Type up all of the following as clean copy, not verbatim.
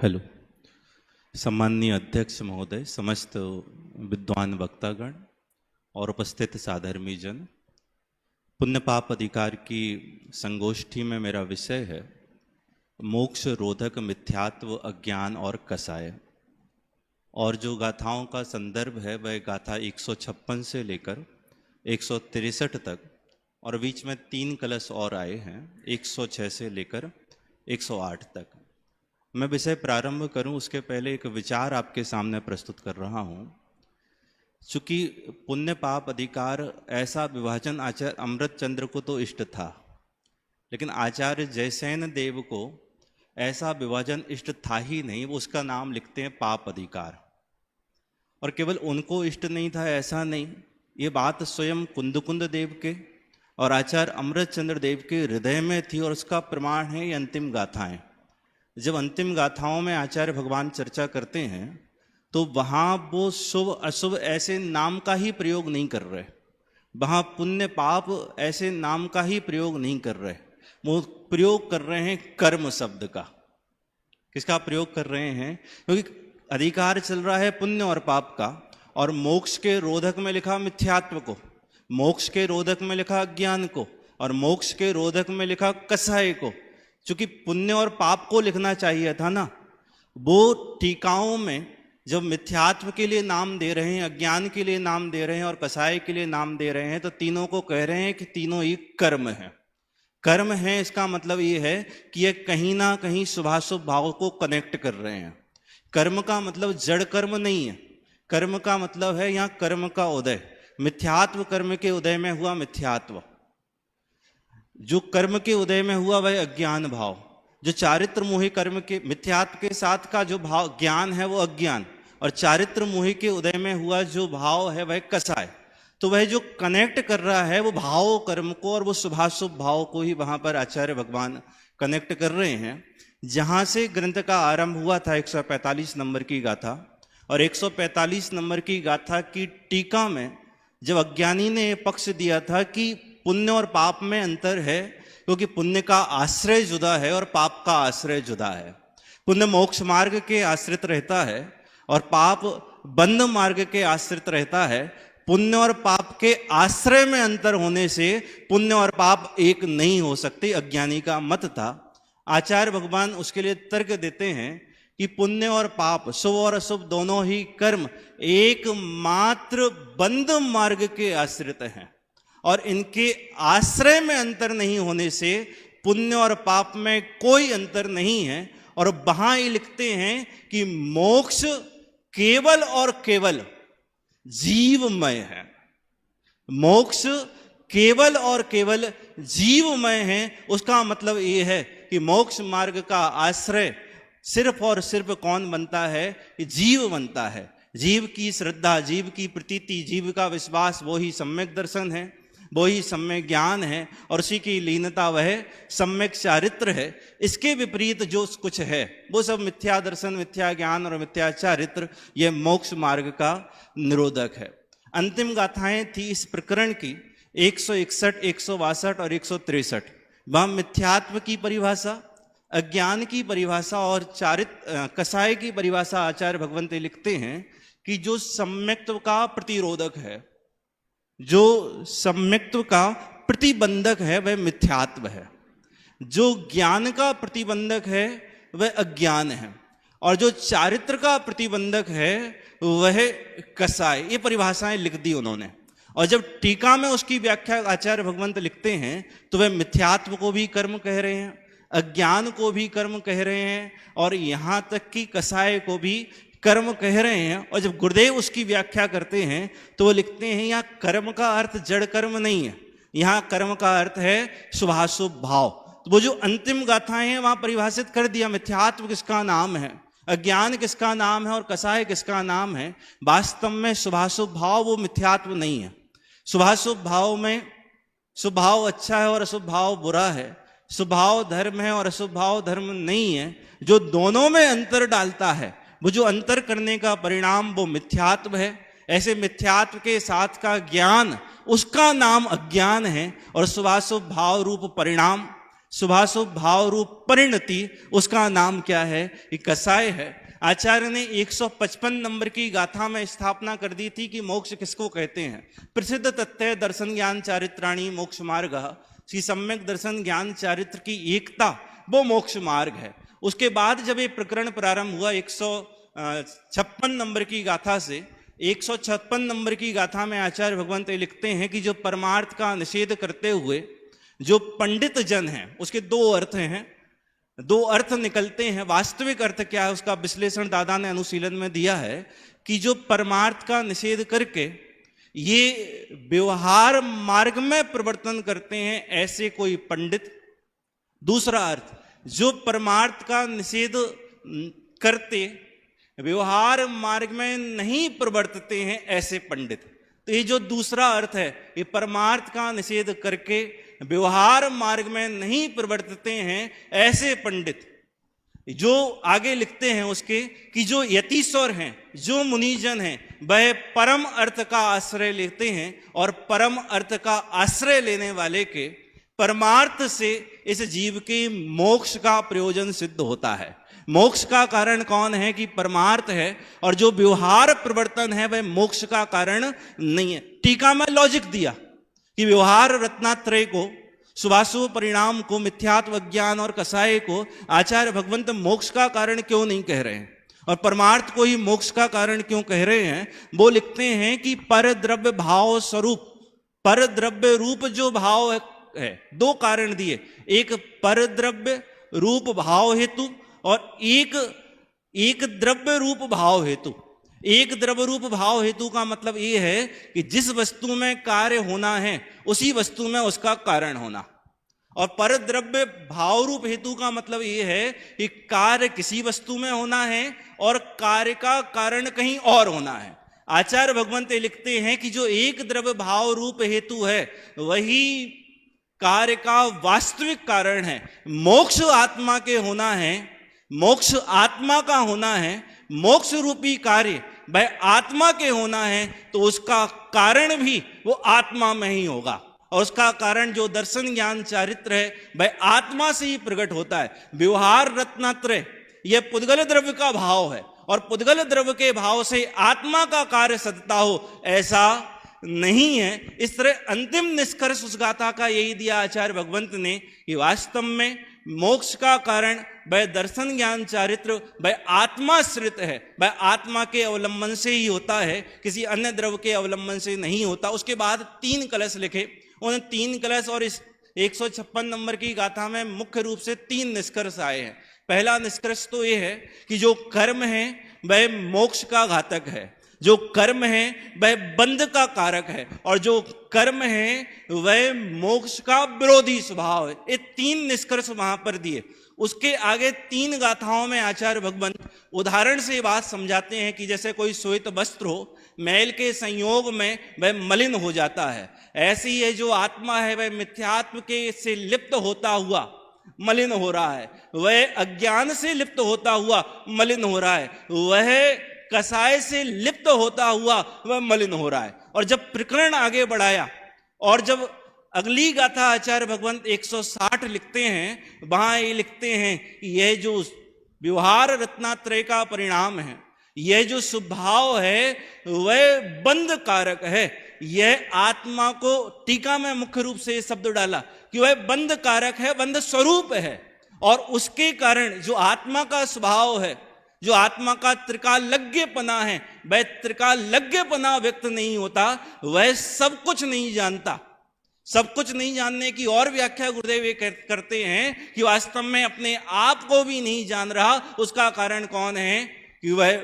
Hello. सम्माननीय अध्यक्ष महोदय, समस्त विद्वान वक्तागण और उपस्थित साधर्मी जन, पुण्य पाप अधिकार की संगोष्ठी में मेरा विषय है मोक्ष रोधक मिथ्यात्व, अज्ञान और कसाय। और जो गाथाओं का संदर्भ है वह गाथा 156 से लेकर 163 तक, और बीच में 3 कलश और आए हैं 106 से लेकर 108 तक। मैं विषय प्रारंभ करूं उसके पहले एक विचार आपके सामने प्रस्तुत कर रहा हूं। चूंकि पुण्य पाप अधिकार ऐसा विभाजन आचार्य अमृतचंद्र को तो इष्ट था, लेकिन आचार्य जयसेन देव को ऐसा विभाजन इष्ट था ही नहीं। वो उसका नाम लिखते हैं पाप अधिकार। और केवल उनको इष्ट नहीं था ऐसा नहीं, ये बात स्वयं कुंदकुंद देव के और आचार्य अमृतचंद्र देव के हृदय में थी, और उसका प्रमाण है ये अंतिम गाथाएं। जब अंतिम गाथाओं में आचार्य भगवान चर्चा करते हैं तो वहाँ वो शुभ अशुभ ऐसे नाम का ही प्रयोग नहीं कर रहे, वहाँ पुण्य पाप ऐसे नाम का ही प्रयोग नहीं कर रहे। वो प्रयोग कर रहे हैं कर्म शब्द का। किसका प्रयोग कर रहे हैं? क्योंकि अधिकार चल रहा है पुण्य और पाप का, और मोक्ष के रोधक में लिखा मिथ्यात्व को, मोक्ष के रोधक में लिखा अज्ञान को, और मोक्ष के रोधक में लिखा कसाय को। चूंकि पुण्य और पाप को लिखना चाहिए था ना, वो टीकाओं में जब मिथ्यात्व के लिए नाम दे रहे हैं, अज्ञान के लिए नाम दे रहे हैं और कसाय के लिए नाम दे रहे हैं, तो तीनों को कह रहे हैं कि तीनों ही कर्म है। कर्म है, इसका मतलब ये है कि ये कहीं ना कहीं शुभाशुभ भाव को कनेक्ट कर रहे हैं। कर्म का मतलब जड़ कर्म नहीं है, कर्म का मतलब है यहाँ कर्म का उदय। मिथ्यात्व कर्म के उदय में हुआ मिथ्यात्व, जो कर्म के उदय में हुआ वह अज्ञान भाव। जो चारित्र मोही कर्म के मिथ्यात्व के साथ का जो भाव ज्ञान है वो अज्ञान, और चारित्र मोही के उदय में हुआ जो भाव है वह कसाय। तो वह जो कनेक्ट कर रहा है वो भाव कर्म को और वो शुभाशुभ भाव को ही वहां पर आचार्य भगवान कनेक्ट कर रहे हैं। जहां से ग्रंथ का आरंभ हुआ था 145 नंबर की गाथा, और 145 नंबर की गाथा की टीका में जब अज्ञानी ने पक्ष दिया था कि पुण्य और पाप में अंतर है, क्योंकि पुण्य का आश्रय जुदा है और पाप का आश्रय जुदा है। पुण्य मोक्ष मार्ग के आश्रित रहता है और पाप बंध मार्ग के आश्रित रहता है। पुण्य और पाप के आश्रय में अंतर होने से पुण्य और पाप एक नहीं हो सकते, अज्ञानी का मत था। आचार्य भगवान उसके लिए तर्क देते हैं कि पुण्य और पाप, शुभ और अशुभ दोनों ही कर्म एकमात्र बंध मार्ग के आश्रित हैं, और इनके आश्रय में अंतर नहीं होने से पुण्य और पाप में कोई अंतर नहीं है। और वहां ही लिखते हैं कि मोक्ष केवल और केवल जीवमय है। मोक्ष केवल और केवल जीवमय है। उसका मतलब ये है कि मोक्ष मार्ग का आश्रय सिर्फ और सिर्फ कौन बनता है? जीव बनता है। जीव की श्रद्धा, जीव की प्रतीति, जीव का विश्वास, वो ही सम्यक दर्शन है, वो ही सम्यक ज्ञान है, और उसी की लीनता वह सम्यक चारित्र है। इसके विपरीत जो कुछ है वो सब मिथ्या दर्शन, मिथ्या ज्ञान और मिथ्या चारित्र, यह मोक्ष मार्ग का निरोधक है। अंतिम गाथाएं थी इस प्रकरण की 161, 162 और 163। वह मिथ्यात्व की परिभाषा, अज्ञान की परिभाषा और चारित्र कसाय की परिभाषा आचार्य भगवंत लिखते हैं कि जो सम्यक्त्व का प्रतिरोधक है, जो सम्यक्त्व का प्रतिबंधक है, वह मिथ्यात्व है। जो ज्ञान का प्रतिबंधक है वह अज्ञान है, और जो चारित्र का प्रतिबंधक है वह कसाय। ये परिभाषाएं लिख दी उन्होंने। और जब टीका में उसकी व्याख्या आचार्य भगवंत लिखते हैं तो वह मिथ्यात्व को भी कर्म कह रहे हैं, अज्ञान को भी कर्म कह रहे हैं, और यहां तक कि कसाय को भी कर्म कह रहे हैं। और जब गुरुदेव उसकी व्याख्या करते हैं तो वो लिखते हैं यहाँ कर्म का अर्थ जड़ कर्म नहीं है, यहाँ कर्म का अर्थ है शुभाशुभ भाव। तो वो जो अंतिम गाथाएं हैं वहां परिभाषित कर दिया मिथ्यात्व किसका नाम है, अज्ञान किसका नाम है और कसाय किसका नाम है। वास्तव में शुभाशुभ भाव वो मिथ्यात्व नहीं है। शुभाशुभ भाव में शुभ भाव अच्छा है और अशुभ भाव बुरा है, शुभ भाव धर्म है और अशुभ भाव धर्म नहीं है। जो दोनों में अंतर डालता है, वो जो अंतर करने का परिणाम वो मिथ्यात्व है। ऐसे मिथ्यात्व के साथ का ज्ञान, उसका नाम अज्ञान है, और शुभाशुभ भाव रूप परिणाम शुभाशुभ भाव रूप परिणति, उसका नाम क्या है? ये कसाय है। आचार्य ने 155 नंबर की गाथा में स्थापना कर दी थी कि मोक्ष किसको कहते हैं। प्रसिद्ध तथ्य दर्शन ज्ञान चारित्राणी मोक्ष मार्ग, श्री सम्यक दर्शन ज्ञान चारित्र की एकता वो मोक्ष मार्ग है। उसके बाद जब ये प्रकरण प्रारंभ हुआ 156 नंबर की गाथा से, 156 नंबर की गाथा में आचार्य भगवंत लिखते हैं कि जो परमार्थ का निषेध करते हुए जो पंडित जन हैं, उसके दो अर्थ हैं, दो अर्थ निकलते हैं। वास्तविक अर्थ क्या है उसका विश्लेषण दादा ने अनुशीलन में दिया है कि जो परमार्थ का निषेध करके ये व्यवहार मार्ग में परिवर्तन करते हैं ऐसे कोई पंडित। दूसरा अर्थ, जो परमार्थ का निषेध करते व्यवहार मार्ग में नहीं प्रवर्तते हैं ऐसे पंडित। तो ये जो दूसरा अर्थ है, ये परमार्थ का निषेध करके व्यवहार मार्ग में नहीं प्रवर्तते हैं ऐसे पंडित। जो आगे लिखते हैं उसके कि जो यतीश्वर हैं, जो मुनिजन हैं, वह परम अर्थ का आश्रय लेते हैं और परम अर्थ का आश्रय लेने वाले के परमार्थ से इस जीव के मोक्ष का प्रयोजन सिद्ध होता है। मोक्ष का कारण कौन है? कि परमार्थ है, और जो व्यवहार प्रवर्तन है वह मोक्ष का कारण नहीं है। टीका में लॉजिक दिया कि व्यवहार रत्नात्रय को, शुभाशुभ परिणाम को, मिथ्यात्व ज्ञान और कसाय को आचार्य भगवंत मोक्ष का कारण क्यों नहीं कह रहे हैं और परमार्थ को ही मोक्ष का कारण क्यों कह रहे हैं। वो लिखते हैं कि पर द्रव्य भाव स्वरूप, पर द्रव्य रूप जो भाव है, दो कारण दिए, एक पर द्रव्य रूप भाव हेतु और एक द्रव्य रूप भाव हेतु। एक द्रव्य रूप भाव हेतु का मतलब ये है कि जिस वस्तु में कार्य होना है उसी वस्तु में उसका कारण होना, और पर द्रव्य भाव रूप हेतु का मतलब ये है कि कार्य किसी वस्तु में होना है और कार्य का कारण कहीं और होना है। आचार्य भगवंत लिखते हैं कि जो एक द्रव्य भाव रूप हेतु है वही कार्य का वास्तविक कारण है। मोक्ष आत्मा के होना है, मोक्ष आत्मा का होना है, मोक्ष रूपी कार्य वह आत्मा के होना है, तो उसका कारण भी वो आत्मा में ही होगा, और उसका कारण जो दर्शन ज्ञान चारित्र है वह आत्मा से ही प्रकट होता है। व्यवहार रत्नात्रय यह पुद्गल द्रव्य का भाव है, और पुद्गल द्रव्य के भाव से आत्मा का कार्य सदता हो ऐसा नहीं है। इस तरह अंतिम निष्कर्ष उस गाथा का यही दिया आचार्य भगवंत ने कि वास्तव में मोक्ष का कारण वह दर्शन ज्ञान चारित्र वह आत्माश्रित है, वह आत्मा के अवलंबन से ही होता है, किसी अन्य द्रव्य के अवलंबन से नहीं होता। उसके बाद 3 कलश लिखे, उन 3 कलश और इस 156 नंबर की गाथा में मुख्य रूप से 3 निष्कर्ष आए हैं। पहला निष्कर्ष तो यह है कि जो कर्म है वह मोक्ष का घातक है, जो कर्म है वह बंध का कारक है, और जो कर्म है वह मोक्ष का विरोधी स्वभाव है। ये 3 निष्कर्ष वहां पर दिए। उसके आगे 3 गाथाओं में आचार्य भगवंत उदाहरण से बात समझाते हैं कि जैसे कोई श्वेत वस्त्र हो, मैल के संयोग में वह मलिन हो जाता है, ऐसे ही है जो आत्मा है वह मिथ्यात्व के से लिप्त होता हुआ मलिन हो रहा है, वह अज्ञान से लिप्त होता हुआ मलिन हो रहा है, वह कसाय से लिप्त होता हुआ वह मलिन हो रहा है। और जब प्रकरण आगे बढ़ाया और जब अगली गाथा आचार्य भगवंत 160 लिखते हैं, वहां ये लिखते हैं कि यह जो व्यवहार रत्नात्रय का परिणाम है, यह जो स्वभाव है वह बंध कारक है। यह आत्मा को, टीका में मुख्य रूप से शब्द डाला कि वह बंध कारक है, बंध स्वरूप है, और उसके कारण जो आत्मा का स्वभाव है, जो आत्मा का त्रिकालज्ञपना है, वह त्रिकालज्ञपना व्यक्त नहीं होता, वह सब कुछ नहीं जानता। सब कुछ नहीं जानने की और व्याख्या गुरुदेव ये करते हैं कि वास्तव में अपने आप को भी नहीं जान रहा। उसका कारण कौन है? कि वह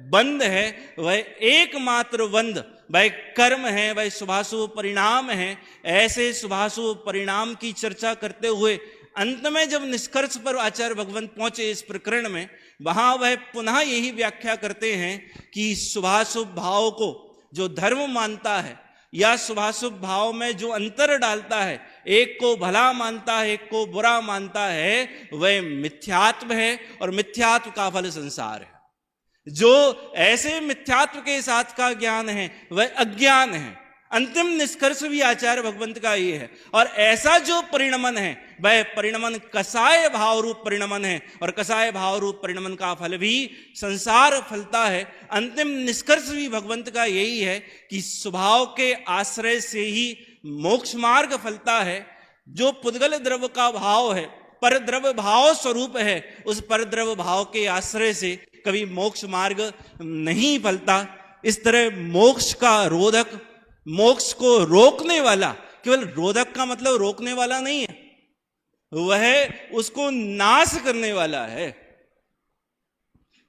बंध है, वह एकमात्र बंध वह कर्म है, वह शुभाशुभ परिणाम है। ऐसे शुभाशुभ परिणाम की चर्चा करते हुए अंत में जब निष्कर्ष पर आचार्य भगवंत पहुंचे इस प्रकरण में, वहां वह पुनः यही व्याख्या करते हैं कि शुभाशुभ भाव को जो धर्म मानता है या शुभाशुभ भाव में जो अंतर डालता है, एक को भला मानता है एक को बुरा मानता है, वह मिथ्यात्व है, और मिथ्यात्व का फल संसार है। जो ऐसे मिथ्यात्व के साथ का ज्ञान है वह अज्ञान है। अंतिम निष्कर्ष भी आचार्य भगवंत का ये है। और ऐसा जो परिणमन है वह परिणमन कसाय भाव रूप परिणमन है, और कसाय भाव रूप परिणमन का फल भी संसार फलता है। अंतिम निष्कर्ष भी भगवंत का यही है कि स्वभाव के आश्रय से ही मोक्ष मार्ग फलता है। जो पुद्गल द्रव्य का भाव है, पर द्रव्य भाव स्वरूप है, उस पर द्रव्य भाव के आश्रय से कभी मोक्ष मार्ग नहीं फलता। इस तरह मोक्ष का रोधक, मोक्ष को रोकने वाला, केवल रोधक का मतलब रोकने वाला नहीं है, वह उसको नाश करने वाला है।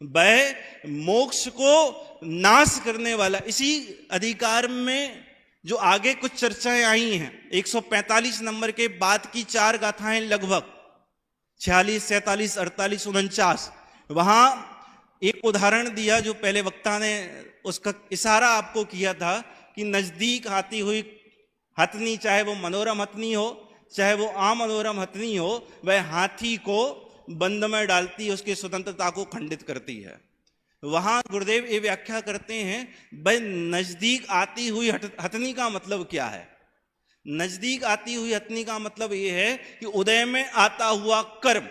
वह मोक्ष को नाश करने वाला। इसी अधिकार में जो आगे कुछ चर्चाएं आई हैं, 145 नंबर के बाद की 4 गाथाएं लगभग 46, 47, 48, 49, वहां एक उदाहरण दिया जो पहले वक्ता ने उसका इशारा आपको किया था कि नजदीक आती हुई हथनी, चाहे वो मनोरम हथनी हो चाहे वो अमनोरम हथनी हो, वह हाथी को बंद में डालती, उसकी स्वतंत्रता को खंडित करती है। वहां गुरुदेव ये व्याख्या करते हैं, भाई नजदीक आती हुई हथनी का मतलब क्या है। नजदीक आती हुई हथनी का मतलब यह है कि उदय में आता हुआ कर्म,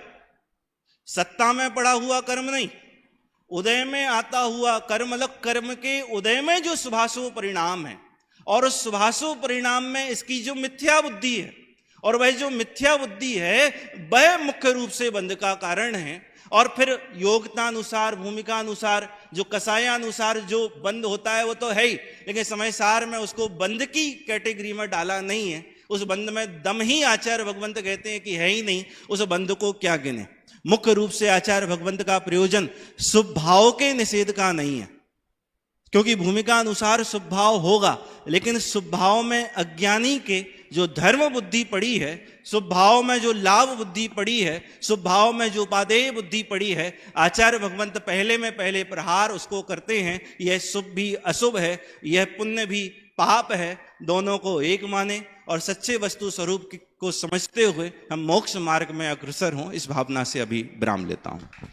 सत्ता में पड़ा हुआ कर्म नहीं, उदय में आता हुआ कर्म, मतलब कर्म के उदय में जो शुभाशुभ परिणाम है, और उस शुभाशुभ परिणाम में इसकी जो मिथ्या बुद्धि है, और वह जो मिथ्या बुद्धि है वह मुख्य रूप से बंध का कारण है। और फिर योग्यता अनुसार, भूमिका अनुसार, जो कसायानुसार जो बंध होता है वो तो है ही, लेकिन समय सार में उसको बंध की कैटेगरी में डाला नहीं है। उस बंध में दम ही आचार्य भगवंत कहते हैं कि है ही नहीं, उस बंध को क्या गिने। मुख्य रूप से आचार्य भगवंत का प्रयोजन शुभ भाव के निषेध का नहीं है, क्योंकि भूमिका अनुसार शुभ भाव होगा, लेकिन शुभ भाव में अज्ञानी के जो धर्म बुद्धि पड़ी है, शुभ भाव में जो लाभ बुद्धि पड़ी है, शुभ भाव में जो उपादेय बुद्धि पड़ी है, आचार्य भगवंत पहले में पहले प्रहार उसको करते हैं। यह शुभ भी अशुभ है, यह पुण्य भी पाप है, दोनों को एक माने और सच्चे वस्तु स्वरूप को समझते हुए हम मोक्ष मार्ग में अग्रसर हों, इस भावना से अभी विराम लेता हूं।